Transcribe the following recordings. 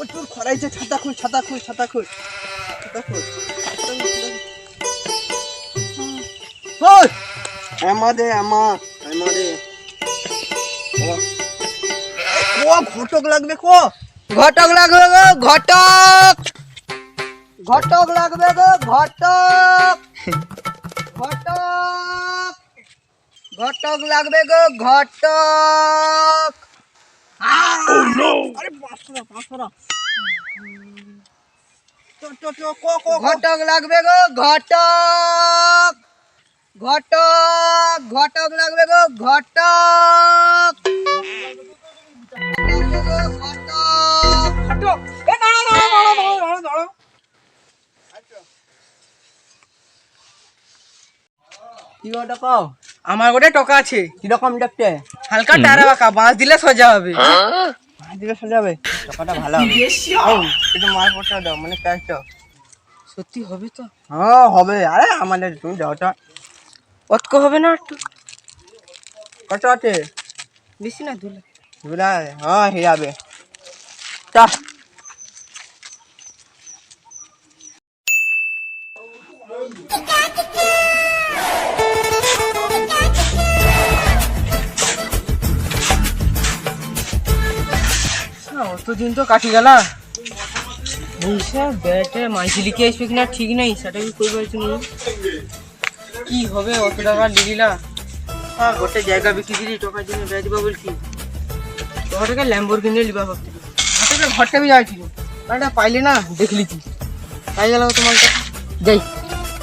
প্রচুর খরাইছে। ছাতা খুল, ছাতা খুল, ছাতা খুল, ছাতা খুল। ওই আমাদে আমাদে ও ঘটক লাগবে কো, ঘটক লাগবে গো, ঘটক ঘটক লাগবে গো, ঘটক ঘটক ঘটক লাগবে গো, ঘটক। আরে বাসরা বাসরা কো কো ঘটক লাগবে গো, ঘটক ঘটক ঘটক লাগবে গো, ঘটক ঘটক। এ না না না না না। কি ওটা কও? আমার গোটে টাকা আছে। কিরকম দেখতে? হালকা টারা বাঁকা, বাঁশ দিলে সোজা হবে। বাঁশ দিলে সোজা হবে? টাকাটা ভালো হবে। কিন্তু মাল পড়তে দাও, মানে ক্যাশটা। সত্যি হবে তো? হ্যাঁ হবে। আরে আমাদের তুমি দাওটা অতক হবে না একটু? কত আছে? বেশি না, 2 লাখ। বুঝলাই, হ্যাঁ হয়ে যাবে। তা অতদিন তো কাটি গেল। ব্যাটে মাইছি লিখে আসবে কিনা ঠিক নেই, সেটা কি করবো কি হবে? অত টাকা লিখিলা, গোটে জায়গা বিক্রি দিলি টাকার জন্য বেড়ে দিবা বলছি। তোমাকে ল্যাম্বরগিনি লিবা ভাবছি। ঘরটা বি যাইছিল, এটা পাইলে না দেখলি কি পাই গেল তোমার যাই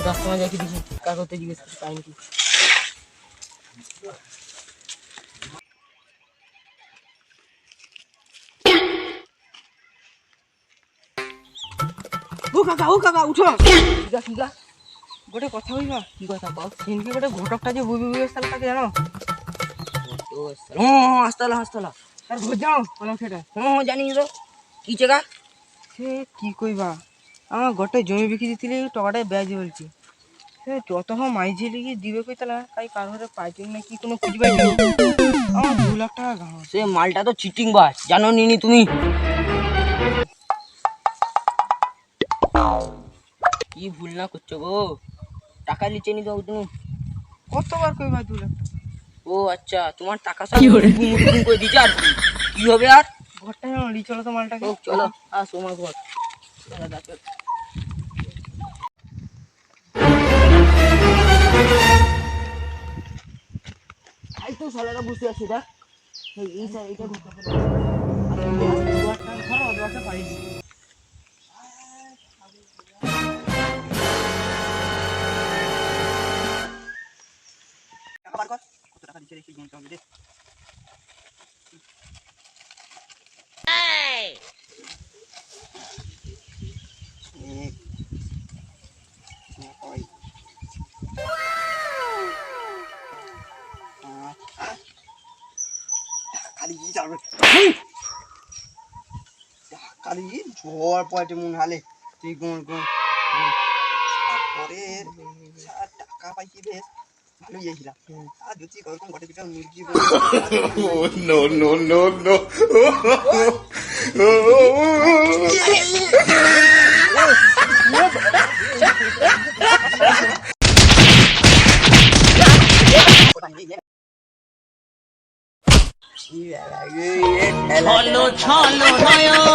রাস্তা যাইতে দেখি কার করতে জিজ্ঞেস করছি পাইনি কি। ও কাকা উঠো। গোটে কথা হইবা। কি কথা কও? সেনকি গোটে ঘটকটা যে বুবি বুবি আসতাল তাকে জানো? আসতাল আসতাল তার ঘর যাও কোন সেটা? জানি তো। কি জায়গা সে? কি কইবা, আমার গোটে জমি বিক্রি দিতিলি টাকাটাই বেজ বলছি। সে যত মাইঝি লিখি দিবে কইতালা, তাই কার ঘরে পাইছি না কি কোনো খুঁজে পাইছি। আমার 2 লাখ টাকা গাঁ। সে মালটা তো চিটিং বাস, জানো নিনি তুমি? কি ভুল না করছো গো? টাকা লিচে নি তো তুমি? কতবার কইবা 2 লাখ? ও আচ্ছা, তোমার টাকা সব মুটুকুন করে দিচ্ছে। আর কি হবে? আর ঘরটা যেন লি চলো তো মালটাকে। ও চলো, আস তোমার ঘর। এই তো শালারা বসে আছে, দেখ এই এইটা টাকা বার কর। কত টাকা দিচ্ছে দেখি গুনতে হবে রে। খালি যাবে খালি ঝড় পড়ে মন হালে তুই গুন গুন পরে টাকা পাইছি বেশ ভালোই যাইছিলাম। আর যদি ওরকম ঘটে পিঠা মুরগি no, no, no, no. ছলো ছলো নয়ন